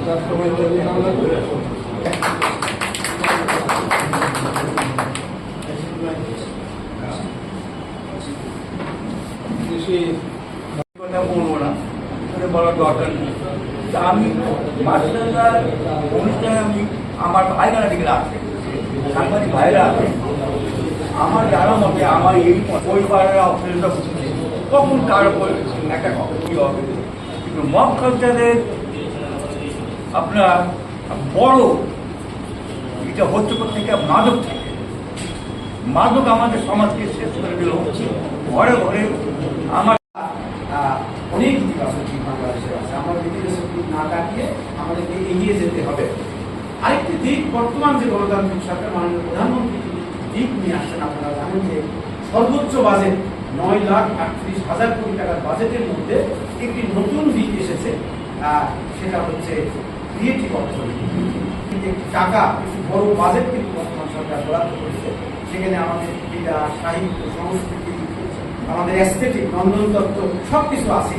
কথা বলবো না, বলার দরকার নেই। আমি মাদ্রাসার অনুষ্ঠানে আমি আমার ভাইরা দিকে আছে, সাংবাদিক ভাইরা আছে, আমার জানা মতে আমার এই পরিবারের অপশনটা বুঝছে কখন কার উপর একটা কি হবে। কিন্তু মব কালচারের আপনার বড় এটা হচ্ছে থেকে মাদক থেকে। মাদক আমাদের সমাজকে শেষ করে দিল। ঘরে ঘরে আমার অনেক ইতিবাচক দিক বাংলাদেশে আছে, আমরা নেতিবাচক দিক না কাটিয়ে আমাদেরকে এগিয়ে যেতে হবে। আরেকটি দিক, বর্তমান যে গণতান্ত্রিক সরকার মাননীয় প্রধানমন্ত্রী দিক নিয়ে আসছেন, আপনারা জানেন যে সর্বোচ্চ বাজেট 9,38,000 কোটি টাকার বাজেটের মধ্যে একটি নতুন দিক এসেছে, সেটা হচ্ছে ক্রিয়েটিভ অর্থনীতি। টাকা একটি বড় বাজেট কিন্তু বর্তমান সরকার বরাদ্দ করেছে, সেখানে আমাদের ক্রীড়া, সাহিত্য, সংস্কৃতি, আমাদের এস্থেটিক, নন্দনতত্ত্ব সবকিছু আছে।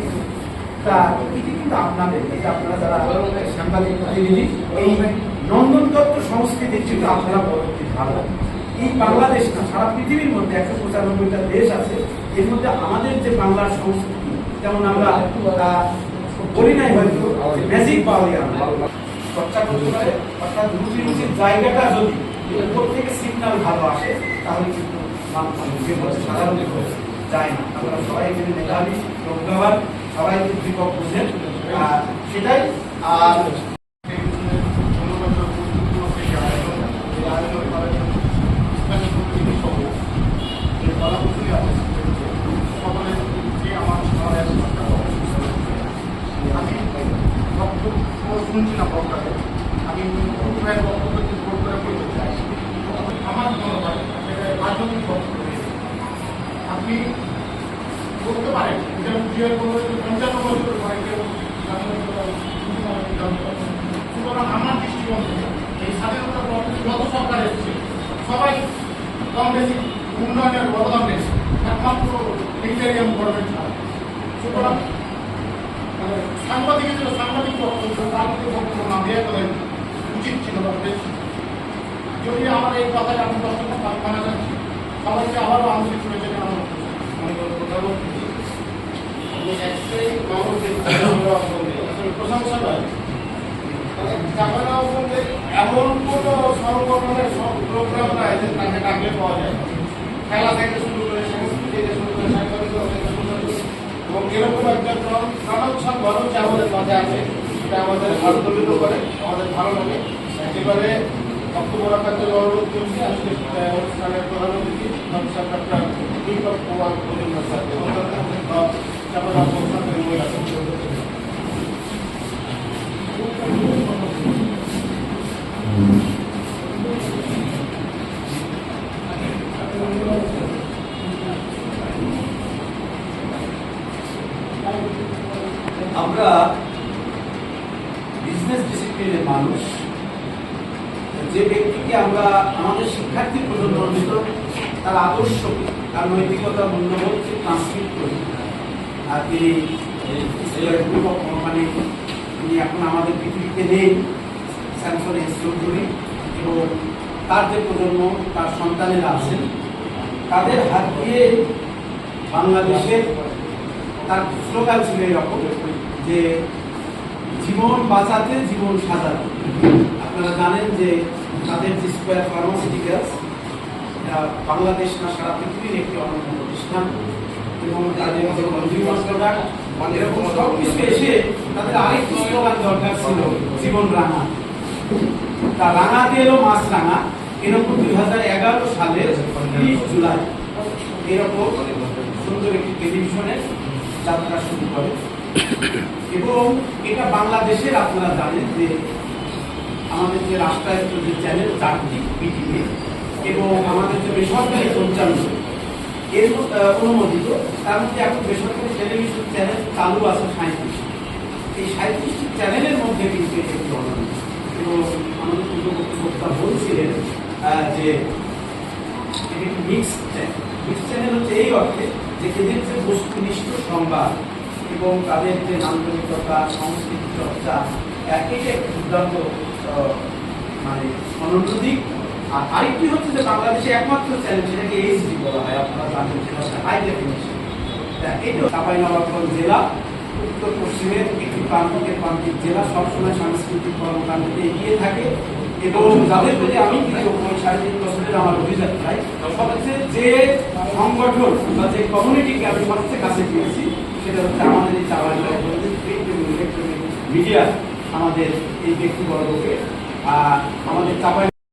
তা এটি কিন্তু আপনাদের, এই যে আপনারা যারা সাংবাদিক প্রতিনিধি, এই নন্দনতত্ত্ব সংস্কৃতির কিন্তু আপনারা পরবর্তী ভালো। এই বাংলাদেশ না, সারা পৃথিবীর মধ্যে 195টা দেশ আছে, এর মধ্যে আমাদের যে বাংলার সংস্কৃতি, যেমন আমরা বলি নাই হয়তো ম্যাজিক পাওয়া চর্চা করতে পারে, অর্থাৎ রুচির জায়গাটা যদি প্রত্যেকে সিগন্যাল ভালো আসে, তাহলে কিন্তু সাধারণ যায় না। আমরা সবাই এখানে মেধাবী, প্রজ্ঞাবান, সবাই উদ্দীপক বুঝেন, সেটাই। আর শুনছি না বক্তাকে, আমি বক্তব্য করে বলতে চাই। আমার মনে হয় রাজনৈতিক বক্তব্য আপনি বলতে পারেন, এটা 55 বছর পরে কেউ সুতরাং আমার দৃষ্টিকোণ থেকে এই স্বাধীনতা যত সরকার এসেছে সবাই কম বেশি উন্নয়নের অবদান দিয়েছে, একমাত্র ইন্টেরিয়াম গভর্নমেন্ট ছাড়া। সুতরাং সাংবাদিক বক্তব্য রাজনৈতিক বক্তব্য না দেওয়া তাদের উচিত ছিল। যদি আমার এই কথায় আমি দর্শক মানা যাচ্ছি, সবাইকে আবারও আন্তরিক শুনেছেন আমার প্রশংসা নয়। এমন কোনো সংগঠনের প্রোগ্রাম নাই যে তাকে ডাকলে পাওয়া যায়, খেলা থেকে শুরু করে সংস্কৃতি থেকে শুরু করে সাংবাদিকতা থেকে শুরু করে, এবং এরকম একটা প্রণোৎসব গণজ আমাদের মাঝে আছে, সেটা আমাদের আনন্দিত করে, আমাদের ভালো লাগে। একেবারে বক্তব্য রাখার জন্য অনুরোধ করছি আজকে অনুষ্ঠানের প্রধান অতিথি ডক্টর দীপক কুমার মজুমদার স্যারকে। আমরা বিজনেস ডিসিপ্লিনের মানুষ, যে ব্যক্তিকে আমরা আমাদের শিক্ষার্থী প্রজন্মের ভিতর তার আদর্শকে, তার নৈতিকতা, মূল্যবোধকে ট্রান্সমিট করি। আর তিনি কোম্পানি, তিনি এখন আমাদের পৃথিবীতে নেই, স্যামসং চৌধুরী, এবং তার যে প্রজন্ম, তার সন্তানেরা আছেন, তাদের হাত দিয়ে বাংলাদেশের তার স্লোগান ছিল এরকম যে জীবন বাঁচাতে জীবন সাজাতে। আপনারা জানেন যে তাদের যে স্কোয়ার ফার্মাসিউটিক্যালস, বাংলাদেশ না সারা পৃথিবীর একটি অনন্য প্রতিষ্ঠান, এবং তাদের যে কনজিউমার প্রোডাক্ট এরকম সব কিছু এসে তাদের আরেকটি স্লোগান দরকার ছিল, জীবন রাঙা। তা রাঙাতে এলো মাছ রাঙা, এরকম 2011 সালের 30 জুলাই এরকম সুন্দর একটি টেলিভিশনের যাত্রা শুরু করে। এবং এটা বাংলাদেশের, আপনারা জানেন যে আমাদের যে রাষ্ট্রায়ত্ত যে চ্যানেল 4টি বিটিভি এবং আমাদের যে বেসরকারি 55 এর অনুমোদিত, তার মধ্যে এখন বেসরকারি টেলিভিশন চ্যানেল চালু আছে 37। এই 37টি চ্যানেলের মধ্যে কিন্তু একটি অনন্য। এবং আমাদের বক্তা বলছিলেন যে এটি মিক্সড চ্যানেল। মিক্সড চ্যানেল হচ্ছে এই অর্থে যে এদের যে বস্তুনিষ্ঠ সংবাদ এবং তাদের যে নান্দনিকতা, সংস্কৃতি চর্চা এটা একটা দুর্দান্ত মানে অনন্য দিক। আর আরেকটি হচ্ছে যে বাংলাদেশে একমাত্র চ্যানেল সেটাকে এইচডি বলা হয়, আপনারা জানেন যে হাই ডেফিনিশন। এটা চাঁপাইনবাবগঞ্জ জেলা উত্তর পশ্চিমের একটি প্রান্তিক জেলা, সবসময় সাংস্কৃতিক কর্মকাণ্ডে এগিয়ে থাকে এবং যাদের প্রতি আমি কিছু 3.5 বছরের আমার অভিযাত্রায় হচ্ছে যে সংগঠন বা যে কমিউনিটিকে আমি সবচেয়ে কাছে পেয়েছি সেটা হচ্ছে আমাদের এই চাঁপাইনবাবগঞ্জের প্রিন্ট এবং ইলেকট্রনিক মিডিয়া আমাদের এই ব্যক্তিবর্গকে আমাদের চাঁপাই